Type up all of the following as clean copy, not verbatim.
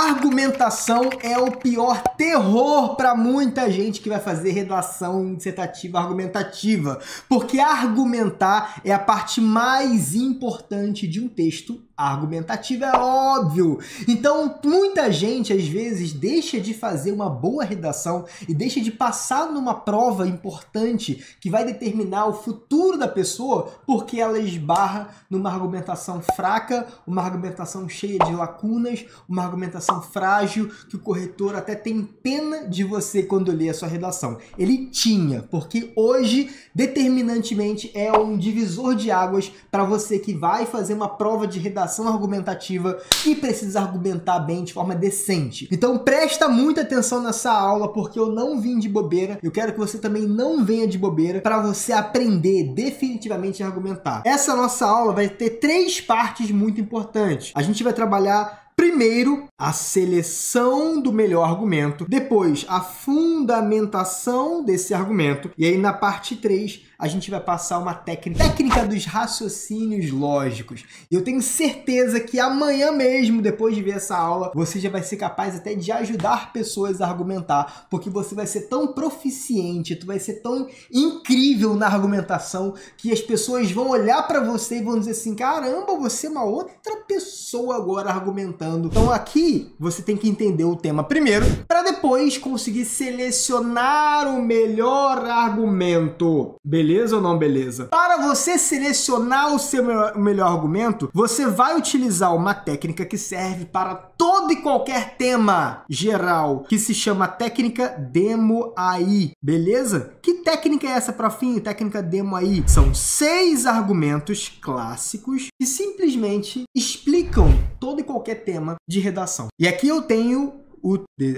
Argumentação é o pior terror para muita gente que vai fazer redação dissertativa argumentativa, porque argumentar é a parte mais importante de um texto argumentativo, é óbvio. Então, muita gente, às vezes, deixa de fazer uma boa redação e deixa de passar numa prova importante que vai determinar o futuro da pessoa porque ela esbarra numa argumentação fraca, uma argumentação cheia de lacunas, uma argumentação frágil que o corretor até tem pena de você quando lê a sua redação. Ele tinha, porque hoje, determinantemente, é um divisor de águas para você que vai fazer uma prova de redação argumentativa e precisa argumentar bem de forma decente. Então presta muita atenção nessa aula, porque eu não vim de bobeira, eu quero que você também não venha de bobeira para você aprender definitivamente a argumentar. Essa nossa aula vai ter 3 partes muito importantes. A gente vai trabalhar primeiro a seleção do melhor argumento, depois a fundamentação desse argumento, e aí na parte 3 a gente vai passar uma técnica dos raciocínios lógicos. E eu tenho certeza que amanhã mesmo, depois de ver essa aula, você já vai ser capaz até de ajudar pessoas a argumentar, porque você vai ser tão proficiente, tu vai ser tão incrível na argumentação, que as pessoas vão olhar para você e vão dizer assim, caramba, você é uma outra pessoa agora argumentando. Então aqui você tem que entender o tema primeiro, para depois conseguir selecionar o melhor argumento. Beleza ou não beleza? Para você selecionar o seu melhor argumento, você vai utilizar uma técnica que serve para todo e qualquer tema geral, que se chama técnica Demo AI, beleza? Que técnica é essa, profinho? Técnica Demo AI. São 6 argumentos clássicos que simplesmente explicam todo e qualquer tema de redação. E aqui eu tenho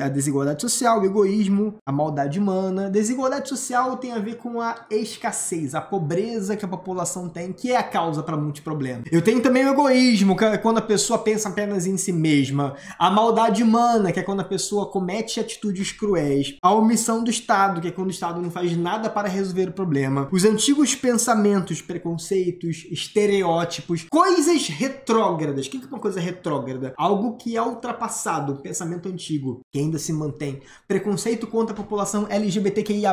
a desigualdade social, o egoísmo, a maldade humana. Desigualdade social tem a ver com a escassez, a pobreza que a população tem, que é a causa para muitos problemas. Eu tenho também o egoísmo, que é quando a pessoa pensa apenas em si mesma. A maldade humana, que é quando a pessoa comete atitudes cruéis. A omissão do Estado, que é quando o Estado não faz nada para resolver o problema. Os antigos pensamentos, preconceitos, estereótipos, coisas retrógradas. O que é uma coisa retrógrada? Algo que é ultrapassado, pensamento antigo, que ainda se mantém. Preconceito contra a população LGBTQIA+.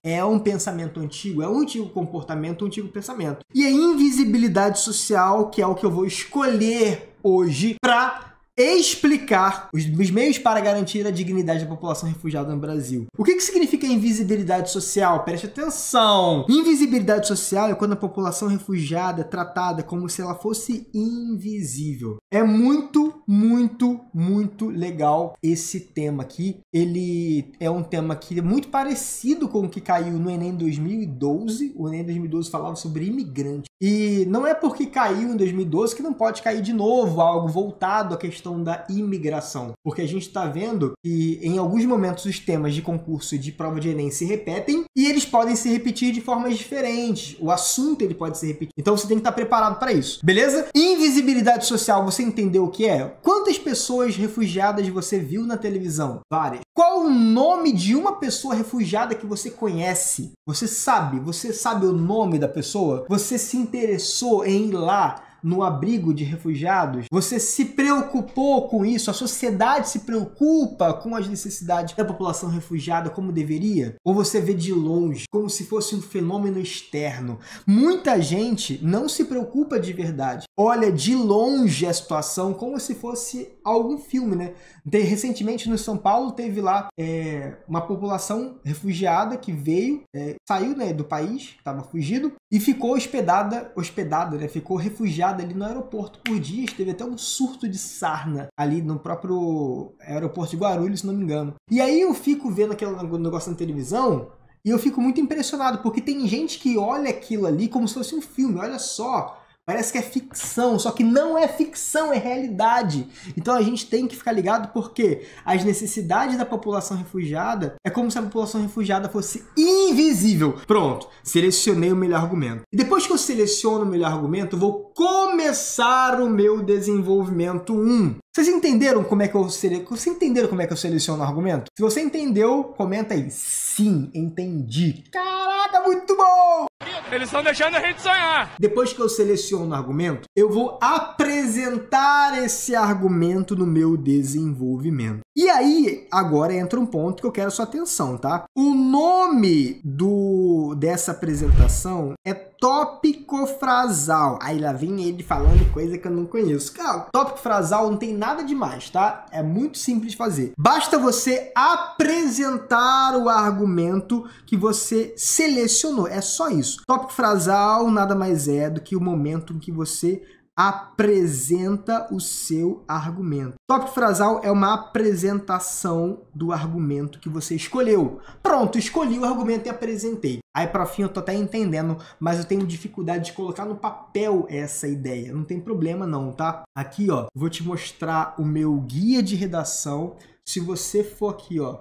É um pensamento antigo, é um antigo comportamento, um antigo pensamento. E a invisibilidade social, que é o que eu vou escolher hoje para explicar os meios para garantir a dignidade da população refugiada no Brasil. O que significa invisibilidade social? Preste atenção! Invisibilidade social é quando a população refugiada é tratada como se ela fosse invisível. É muito, muito, muito legal esse tema aqui. Ele é um tema que é muito parecido com o que caiu no Enem 2012. O Enem 2012 falava sobre imigrante. E não é porque caiu em 2012 que não pode cair de novo algo voltado à questão da imigração, porque a gente está vendo que em alguns momentos os temas de concurso e de prova de Enem se repetem e eles podem se repetir de formas diferentes. O assunto ele pode se repetir. Então você tem que estar preparado para isso, beleza? Invisibilidade social, você entendeu o que é? Quantas pessoas refugiadas você viu na televisão? Várias. Qual o nome de uma pessoa refugiada que você conhece? Você sabe o nome da pessoa? Você se interessou em ir lá no abrigo de refugiados? Você se preocupou com isso? A sociedade se preocupa com as necessidades da população refugiada como deveria? Ou você vê de longe, como se fosse um fenômeno externo? Muita gente não se preocupa de verdade. Olha de longe a situação como se fosse algum filme, né? Recentemente no São Paulo teve lá uma população refugiada que veio, saiu, né, do país, estava fugido, e ficou hospedada, né? Ficou refugiada ali no aeroporto por dias. Teve até um surto de sarna ali no próprio aeroporto de Guarulhos, se não me engano. E aí eu fico vendo aquele negócio na televisão e eu fico muito impressionado, porque tem gente que olha aquilo ali como se fosse um filme. Olha só, parece que é ficção, só que não é ficção, é realidade. Então a gente tem que ficar ligado, porque as necessidades da população refugiada é como se a população refugiada fosse invisível. Pronto, selecionei o melhor argumento. E depois que eu seleciono o melhor argumento, eu vou começar o meu desenvolvimento 1. Vocês entenderam como é que eu seleciono o argumento? Se você entendeu, comenta aí. Sim, entendi. Caraca, muito bom! Eles estão deixando a gente sonhar. Depois que eu seleciono o argumento, eu vou apresentar esse argumento no meu desenvolvimento. E aí, agora entra um ponto que eu quero sua atenção, tá? O nome dessa apresentação é tópico frasal. Aí lá vem ele falando coisa que eu não conheço. Cara, tópico frasal não tem nada demais, tá? É muito simples de fazer. Basta você apresentar o argumento que você selecionou. É só isso. Tópico frasal nada mais é do que o momento em que você apresenta o seu argumento. Tópico frasal é uma apresentação do argumento que você escolheu. Pronto, escolhi o argumento e apresentei. Aí, profinho, eu tô até entendendo, mas eu tenho dificuldade de colocar no papel essa ideia. Não tem problema não, tá? Aqui, ó, vou te mostrar o meu guia de redação. Se você for aqui, ó,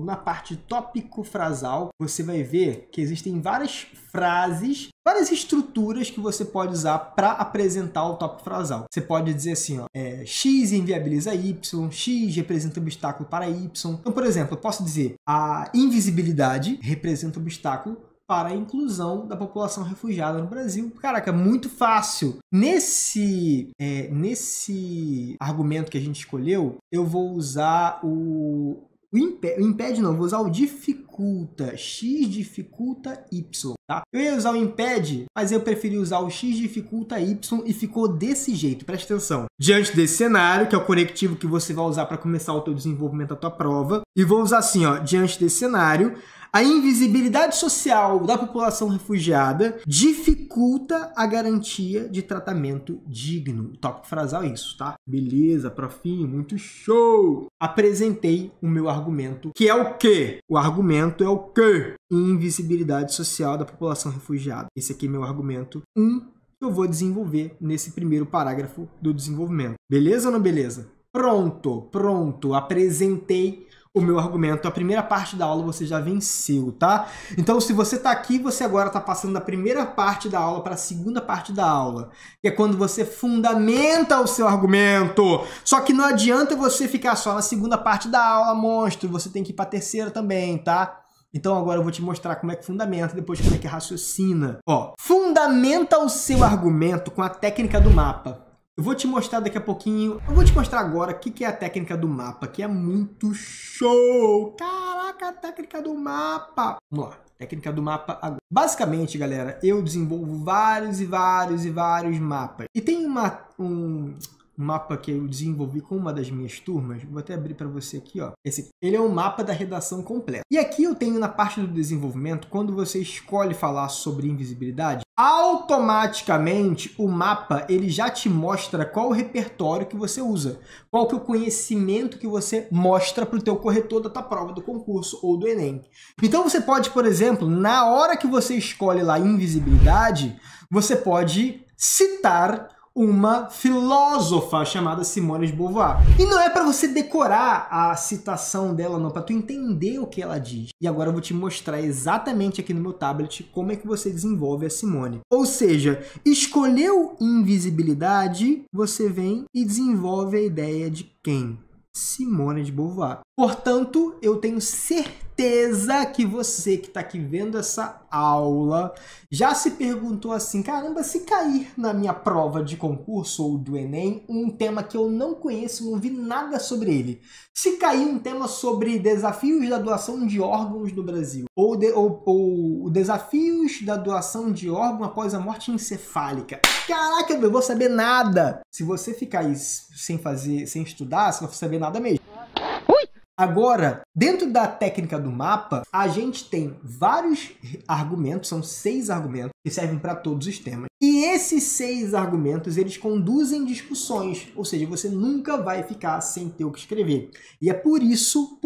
na parte tópico frasal, você vai ver que existem várias frases, várias estruturas que você pode usar para apresentar o tópico frasal. Você pode dizer assim, ó, X inviabiliza Y, X representa obstáculo para Y. Então, por exemplo, eu posso dizer a invisibilidade representa obstáculo para a inclusão da população refugiada no Brasil. Caraca, muito fácil. Nesse argumento que a gente escolheu, eu vou usar vou usar o dificulta, x dificulta y, tá? Eu ia usar o impede, mas eu preferi usar o x dificulta y e ficou desse jeito, presta atenção. Diante desse cenário, que é o conectivo que você vai usar para começar o teu desenvolvimento da tua prova, e vou usar assim, ó, diante desse cenário, a invisibilidade social da população refugiada dificulta a garantia de tratamento digno. O tópico frasal é isso, tá? Beleza, profinho, muito show! Apresentei o meu argumento, que é o quê? O argumento é o quê? Invisibilidade social da população refugiada. Esse aqui é meu argumento 1, que eu vou desenvolver nesse primeiro parágrafo do desenvolvimento. Beleza ou não beleza? Pronto, apresentei o meu argumento. A primeira parte da aula você já venceu, tá? Então, se você tá aqui, você agora tá passando da primeira parte da aula para a segunda parte da aula, que é quando você fundamenta o seu argumento. Só que não adianta você ficar só na segunda parte da aula, monstro. Você tem que ir para a terceira também, tá? Então agora eu vou te mostrar como é que fundamenta, depois como é que raciocina. Ó, fundamenta o seu argumento com a técnica do mapa. Eu vou te mostrar daqui a pouquinho, eu vou te mostrar agora o que é a técnica do mapa, que é muito show! Caraca, a técnica do mapa! Vamos lá, técnica do mapa agora. Basicamente, galera, eu desenvolvo vários mapas. E tem um mapa que eu desenvolvi com uma das minhas turmas, vou até abrir para você aqui, ó. Esse aqui. Ele é um mapa da redação completa. E aqui eu tenho na parte do desenvolvimento, quando você escolhe falar sobre invisibilidade, automaticamente o mapa ele já te mostra qual o repertório que você usa, qual que é o conhecimento que você mostra para o teu corretor da tua prova do concurso ou do Enem. Então você pode, por exemplo, na hora que você escolhe lá invisibilidade, você pode citar uma filósofa chamada Simone de Beauvoir. E não é para você decorar a citação dela, não, para tu entender o que ela diz. E agora eu vou te mostrar exatamente aqui no meu tablet como é que você desenvolve a Simone. Ou seja, escolheu invisibilidade, você vem e desenvolve a ideia de quem? Simone de Beauvoir. Portanto, eu tenho certeza que você que está aqui vendo essa aula já se perguntou assim, caramba, se cair na minha prova de concurso ou do Enem um tema que eu não conheço, não vi nada sobre ele. Se cair um tema sobre desafios da doação de órgãos no Brasil, ou desafios da doação de órgão após a morte encefálica. Caraca, eu não vou saber nada. Se você ficar aí sem estudar, você não vai saber nada mesmo. Agora, dentro da técnica do mapa, a gente tem vários argumentos, são 6 argumentos que servem para todos os temas. E esses 6 argumentos, eles conduzem discussões, ou seja, você nunca vai ficar sem ter o que escrever. E é por isso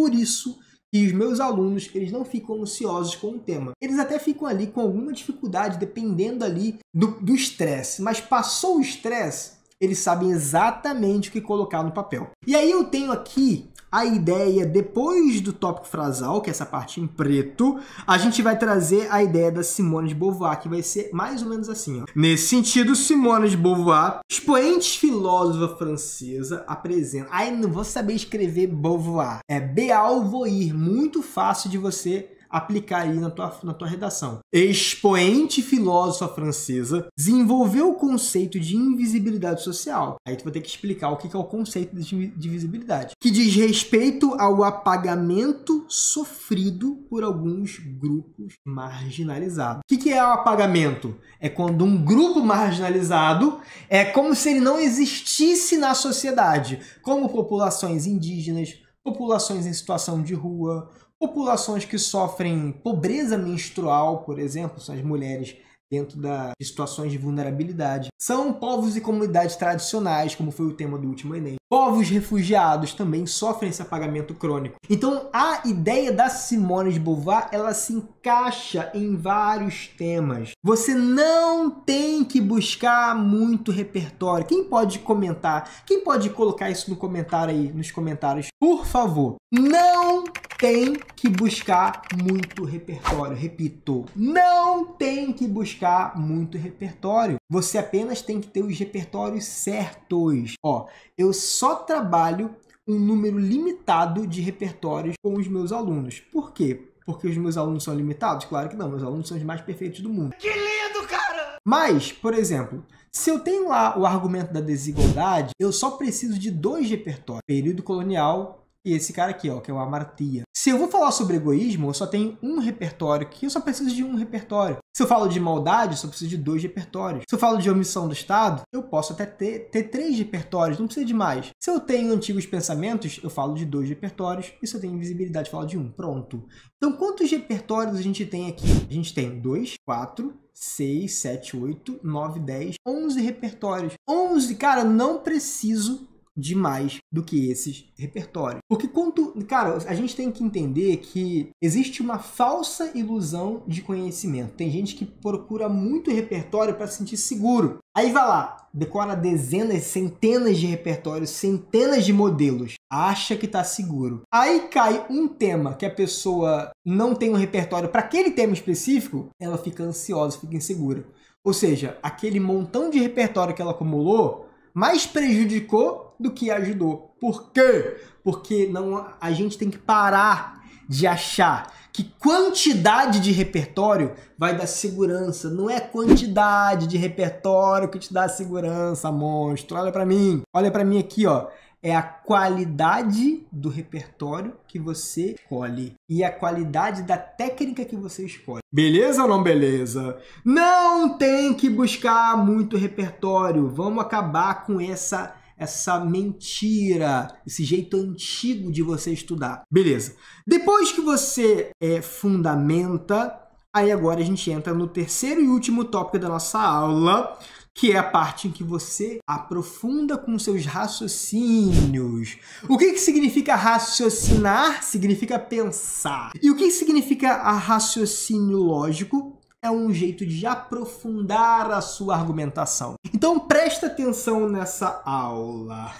que os meus alunos, eles não ficam ansiosos com o tema. Eles até ficam ali com alguma dificuldade, dependendo ali do estresse. Mas passou o estresse, eles sabem exatamente o que colocar no papel. E aí eu tenho aqui a ideia, depois do tópico frasal, que é essa parte em preto, a gente vai trazer a ideia da Simone de Beauvoir, que vai ser mais ou menos assim, ó. Nesse sentido, Simone de Beauvoir, expoente filósofa francesa, apresenta... Ai, não vou saber escrever Beauvoir. É Beauvoir, muito fácil de você aplicar aí na tua redação. Expoente filósofa francesa desenvolveu o conceito de invisibilidade social. Aí tu vai ter que explicar o que é o conceito de visibilidade, que diz respeito ao apagamento sofrido por alguns grupos marginalizados. O que é o apagamento? É quando um grupo marginalizado é como se ele não existisse na sociedade, como populações indígenas, populações em situação de rua, populações que sofrem pobreza menstrual, por exemplo, são as mulheres dentro de situações de vulnerabilidade. São povos e comunidades tradicionais, como foi o tema do último Enem. Povos refugiados também sofrem esse apagamento crônico. Então, a ideia da Simone de Beauvoir, ela se encaixa em vários temas. Você não tem que buscar muito repertório. Quem pode comentar? Quem pode colocar isso no comentário aí, nos comentários? Por favor, não tem que buscar muito repertório. Repito, não tem que buscar muito repertório. Você apenas tem que ter os repertórios certos. Ó, eu só trabalho um número limitado de repertórios com os meus alunos. Por quê? Porque os meus alunos são limitados? Claro que não, meus alunos são os mais perfeitos do mundo. Que lindo, cara! Mas, por exemplo, se eu tenho lá o argumento da desigualdade, eu só preciso de 2 repertórios. Período colonial e esse cara aqui, ó, que é o Amartya. Se eu vou falar sobre egoísmo, eu só tenho um repertório aqui, eu só preciso de um repertório. Se eu falo de maldade, eu só preciso de 2 repertórios. Se eu falo de omissão do Estado, eu posso até ter 3 repertórios, não precisa de mais. Se eu tenho antigos pensamentos, eu falo de 2 repertórios. E se eu tenho invisibilidade, eu falo de 1. Pronto. Então, quantos repertórios a gente tem aqui? A gente tem 2, 4, 6, 7, 8, 9, 10, 11 repertórios. 11, cara, não preciso de mais do que esses repertórios. Porque cara, a gente tem que entender que existe uma falsa ilusão de conhecimento. Tem gente que procura muito repertório para se sentir seguro. Aí vai lá, decora dezenas, centenas de repertórios, centenas de modelos. Acha que está seguro. Aí cai um tema que a pessoa não tem um repertório para aquele tema específico, ela fica ansiosa, fica insegura. Ou seja, aquele montão de repertório que ela acumulou mais prejudicou do que ajudou. Por quê? Porque a gente tem que parar de achar que quantidade de repertório vai dar segurança. Não é quantidade de repertório que te dá segurança, monstro. Olha pra mim. Olha pra mim aqui, ó. É a qualidade do repertório que você escolhe e a qualidade da técnica que você escolhe. Beleza ou não beleza? Não tem que buscar muito repertório. Vamos acabar com essa mentira, esse jeito antigo de você estudar. Beleza. Depois que você fundamenta, aí agora a gente entra no terceiro e último tópico da nossa aula, que é a parte em que você aprofunda com seus raciocínios. O que significa raciocinar? Significa pensar. E o que significa a raciocínio lógico? É um jeito de aprofundar a sua argumentação. Então presta atenção nessa aula.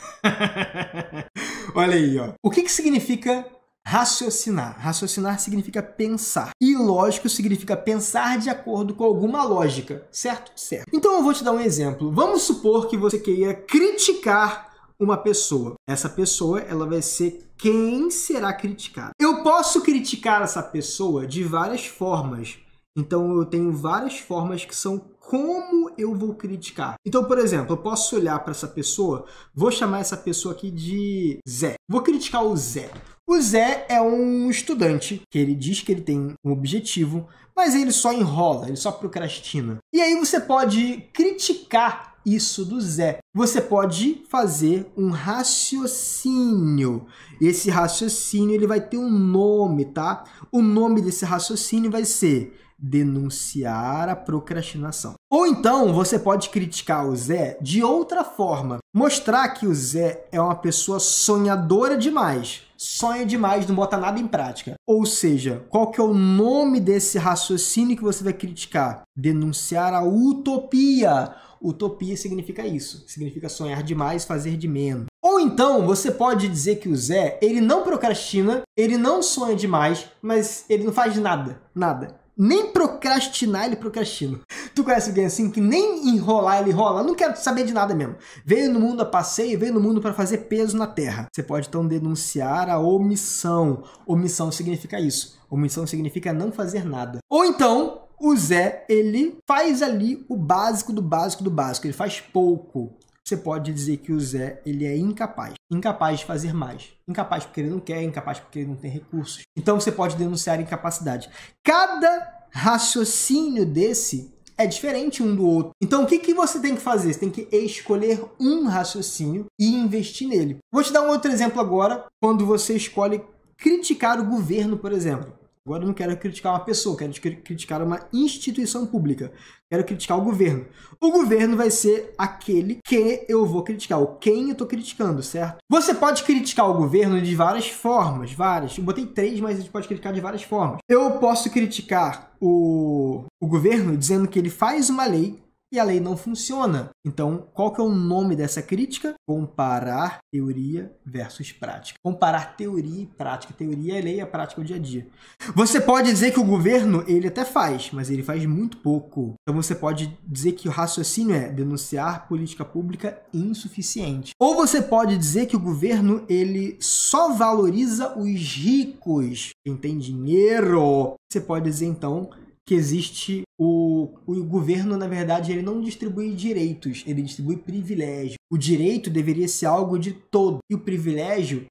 Olha aí, ó. O que significa raciocinar? Raciocinar significa pensar. E lógico significa pensar de acordo com alguma lógica, certo? Certo. Então eu vou te dar um exemplo. Vamos supor que você queira criticar uma pessoa. Essa pessoa, ela vai ser quem será criticado. Eu posso criticar essa pessoa de várias formas. Então eu tenho várias formas que são como eu vou criticar. Então, por exemplo, eu posso olhar para essa pessoa, vou chamar essa pessoa aqui de Zé. Vou criticar o Zé. O Zé é um estudante que ele diz que ele tem um objetivo, mas ele só enrola, ele só procrastina. E aí você pode criticar isso do Zé. Você pode fazer um raciocínio. Esse raciocínio ele vai ter um nome, tá? O nome desse raciocínio vai ser denunciar a procrastinação. Ou então você pode criticar o Zé de outra forma. Mostrar que o Zé é uma pessoa sonhadora demais. sonha demais, não bota nada em prática. Ou seja, qual que é o nome desse raciocínio que você vai criticar? Denunciar a utopia. Utopia significa isso, significa sonhar demais, fazer de menos. Ou então, você pode dizer que o Zé, ele não procrastina, ele não sonha demais, mas ele não faz nada, nada. Nem procrastinar, ele procrastina. Tu conhece alguém assim que nem enrolar, ele enrola? Não quero saber de nada mesmo. Veio no mundo a passeio, veio no mundo para fazer peso na terra. Você pode então denunciar a omissão. Omissão significa isso. Omissão significa não fazer nada. Ou então, o Zé, ele faz ali o básico do básico do básico. Ele faz pouco. Você pode dizer que o Zé, ele é incapaz. Incapaz de fazer mais. Incapaz porque ele não quer, incapaz porque ele não tem recursos. Então você pode denunciar a incapacidade. Cada raciocínio desse é diferente um do outro. Então o que você tem que fazer? Você tem que escolher um raciocínio e investir nele. Vou te dar um outro exemplo agora, quando você escolhe criticar o governo, por exemplo. Agora eu não quero criticar uma pessoa, quero criticar uma instituição pública. Quero criticar o governo. O governo vai ser aquele que eu vou criticar, ou quem eu estou criticando, certo? Você pode criticar o governo de várias formas, várias. Eu botei 3, mas a gente pode criticar de várias formas. Eu posso criticar o governo dizendo que ele faz uma lei e a lei não funciona. Então, qual que é o nome dessa crítica? Comparar teoria versus prática. Comparar teoria e prática. Teoria é lei, a prática é o dia a dia. Você pode dizer que o governo, ele até faz, mas ele faz muito pouco. Então, você pode dizer que o raciocínio é denunciar política pública insuficiente. Ou você pode dizer que o governo, ele só valoriza os ricos, quem tem dinheiro. Você pode dizer, então, que existe o governo, na verdade, ele não distribui direitos, ele distribui privilégio. O direito deveria ser algo de todo. E o privilégio,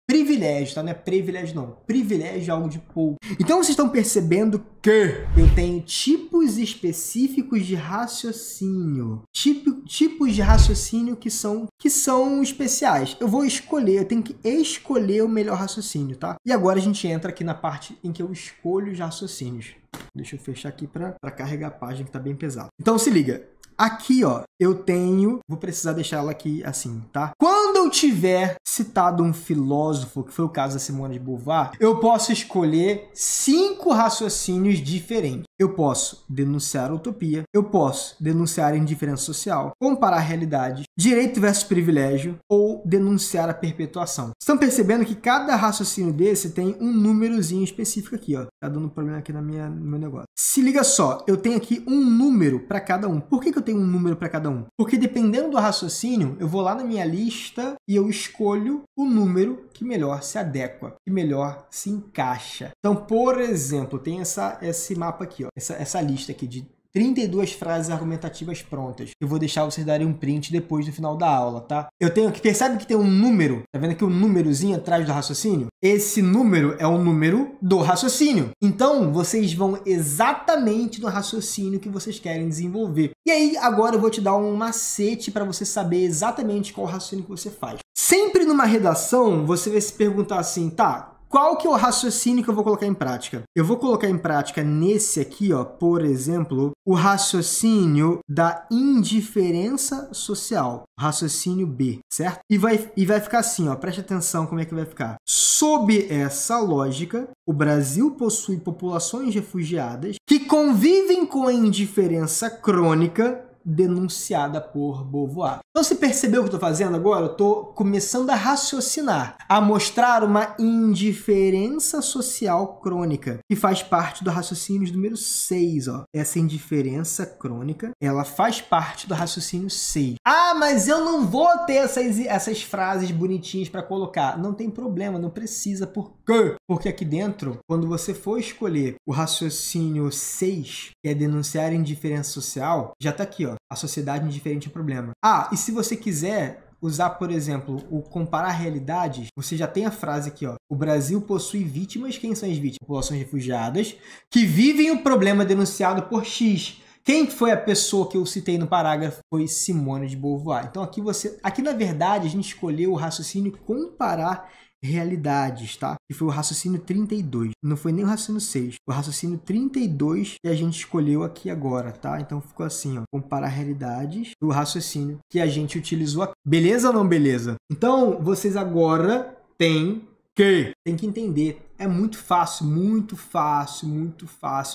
tá? Não é privilégio, não. Privilégio é algo de pouco. Então, vocês estão percebendo que eu tenho tipos específicos de raciocínio. Tipos de raciocínio que são especiais. Eu tenho que escolher o melhor raciocínio, tá? E agora a gente entra aqui na parte em que eu escolho os raciocínios. Deixa eu fechar aqui para carregar a página que tá bem pesado. Então se liga. Aqui, ó, eu tenho... Vou precisar deixar ela aqui assim, tá? Quando eu tiver citado um filósofo, que foi o caso da Simone de Beauvoir, eu posso escolher 5 raciocínios diferentes. Eu posso denunciar a utopia, eu posso denunciar a indiferença social, comparar realidades, direito versus privilégio ou denunciar a perpetuação. Estão percebendo que cada raciocínio desse tem um númerozinho específico aqui, ó. Tá dando problema aqui no meu negócio. Se liga só, eu tenho aqui um número para cada um. Por que eu tenho um número para cada um? Porque dependendo do raciocínio, eu vou lá na minha lista e eu escolho o número que melhor se adequa, que melhor se encaixa. Então, por exemplo, tem esse mapa aqui, ó, essa lista aqui de 32 frases argumentativas prontas. Eu vou deixar vocês darem um print depois do final da aula, tá? Percebe que tem um número? Tá vendo aqui o númerozinho atrás do raciocínio? Esse número é o número do raciocínio. Então, vocês vão exatamente no raciocínio que vocês querem desenvolver. E aí, agora eu vou te dar um macete para você saber exatamente qual raciocínio que você faz. Sempre numa redação, você vai se perguntar assim, tá? Qual que é o raciocínio que eu vou colocar em prática? Eu vou colocar em prática nesse aqui, ó, por exemplo, o raciocínio da indiferença social, raciocínio B, certo? E vai ficar assim, ó, preste atenção como é que vai ficar. Sob essa lógica, o Brasil possui populações refugiadas que convivem com a indiferença crônica denunciada por Beauvoir. Então, você percebeu o que eu estou fazendo agora? Eu estou começando a raciocinar, a mostrar uma indiferença social crônica, que faz parte do raciocínio número 6. Ó. Essa indiferença crônica, ela faz parte do raciocínio 6. Ah, mas eu não vou ter essas frases bonitinhas para colocar. Não tem problema, não precisa. Por quê? Porque aqui dentro, quando você for escolher o raciocínio 6, que é denunciar a indiferença social, já está aqui, ó. A sociedade indiferente ao problema. Ah, e se você quiser usar, por exemplo, o comparar realidades, você já tem a frase aqui, ó. O Brasil possui vítimas. Quem são as vítimas? Populações refugiadas que vivem o problema denunciado por X. Quem foi a pessoa que eu citei no parágrafo? Foi Simone de Beauvoir. Então aqui na verdade a gente escolheu o raciocínio comparar realidades, tá? Que foi o raciocínio 32. Não foi nem o raciocínio 6. O raciocínio 32 que a gente escolheu aqui agora, tá? Então ficou assim, ó. Comparar realidades. O raciocínio que a gente utilizou aqui. Beleza ou não beleza? Então, vocês agora têm Ok. Tem que entender. É muito fácil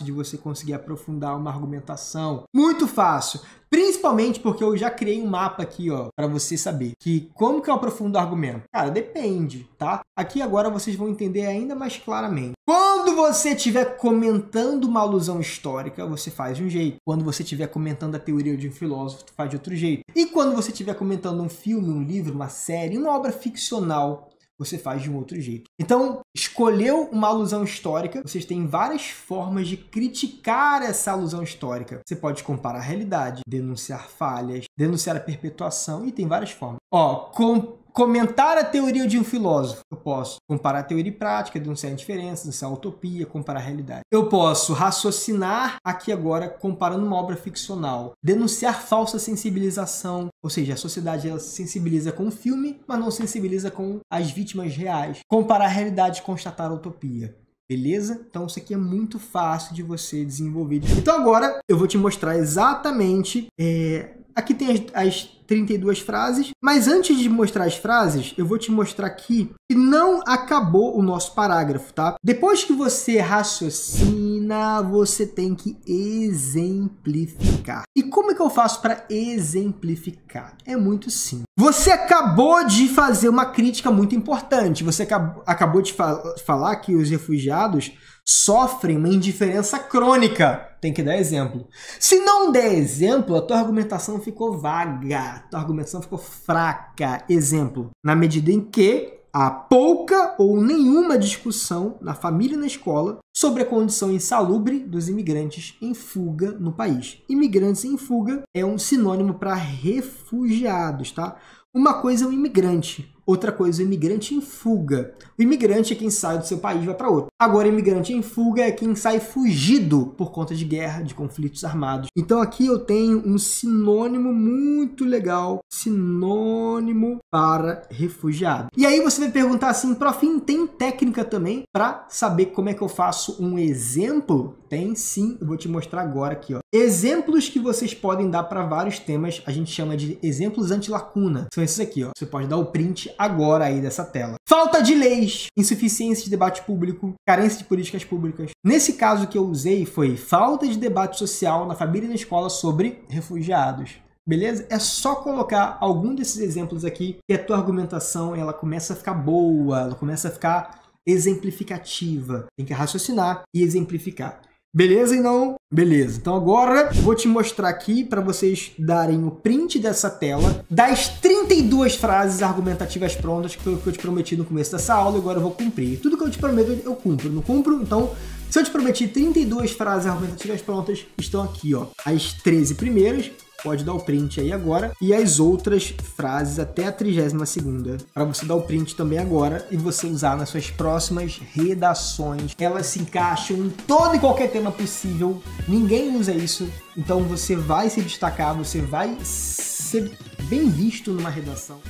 de você conseguir aprofundar uma argumentação. Muito fácil. Principalmente porque eu já criei um mapa aqui, ó, para você saber que como que eu aprofundo o argumento. Cara, depende, tá? Aqui agora vocês vão entender ainda mais claramente. Quando você estiver comentando uma alusão histórica, você faz de um jeito. Quando você estiver comentando a teoria de um filósofo, faz de outro jeito. E quando você estiver comentando um filme, um livro, uma série, uma obra ficcional, você faz de um outro jeito. Então, escolheu uma alusão histórica, vocês têm várias formas de criticar essa alusão histórica. Você pode comparar a realidade, denunciar falhas, denunciar a perpetuação, e tem várias formas. Ó, comentar a teoria de um filósofo. Eu posso comparar a teoria e prática, denunciar a indiferença, denunciar a utopia, comparar a realidade. Eu posso raciocinar aqui agora comparando uma obra ficcional. Denunciar falsa sensibilização, ou seja, a sociedade ela se sensibiliza com o filme, mas não sensibiliza com as vítimas reais. Comparar a realidade e constatar a utopia. Beleza? Então isso aqui é muito fácil de você desenvolver. Então agora eu vou te mostrar exatamente... Aqui tem as 32 frases, mas antes de mostrar as frases, eu vou te mostrar aqui que não acabou o nosso parágrafo, tá? Depois que você raciocina, você tem que exemplificar. E como é que eu faço para exemplificar? É muito simples. Você acabou de fazer uma crítica muito importante. Você acabou de falar que os refugiados sofrem uma indiferença crônica. Tem que dar exemplo. Se não der exemplo, a tua argumentação ficou vaga, a tua argumentação ficou fraca. Exemplo, na medida em que há pouca ou nenhuma discussão na família e na escola sobre a condição insalubre dos imigrantes em fuga no país. Imigrantes em fuga é um sinônimo para refugiados, tá? Uma coisa é um imigrante, outra coisa é o imigrante em fuga. O imigrante é quem sai do seu país e vai para outro. Agora, o imigrante em fuga é quem sai fugido por conta de guerra, de conflitos armados. Então, aqui eu tenho um sinônimo muito legal, sinônimo para refugiado. E aí você vai perguntar assim, prof, tem técnica também para saber como é que eu faço um exemplo? Tem sim, eu vou te mostrar agora aqui, ó. Exemplos que vocês podem dar para vários temas, a gente chama de exemplos anti-lacuna. São esses aqui, ó. Você pode dar o print agora aí dessa tela. Falta de leis, insuficiência de debate público, carência de políticas públicas. Nesse caso que eu usei foi falta de debate social na família e na escola sobre refugiados. Beleza? É só colocar algum desses exemplos aqui que a tua argumentação ela começa a ficar boa, ela começa a ficar exemplificativa. Tem que raciocinar e exemplificar. Beleza, então? Beleza. Então agora vou te mostrar aqui para vocês darem o print dessa tela das 32 frases argumentativas prontas que eu te prometi no começo dessa aula e agora eu vou cumprir. Tudo que eu te prometo eu cumpro. Não cumpro? Então, se eu te prometi 32 frases argumentativas prontas, estão aqui, ó. As 13 primeiras. Pode dar o print aí agora. E as outras frases até a 32ª. Para você dar o print também agora e você usar nas suas próximas redações. Elas se encaixam em todo e qualquer tema possível. Ninguém usa isso. Então você vai se destacar, você vai ser bem visto numa redação.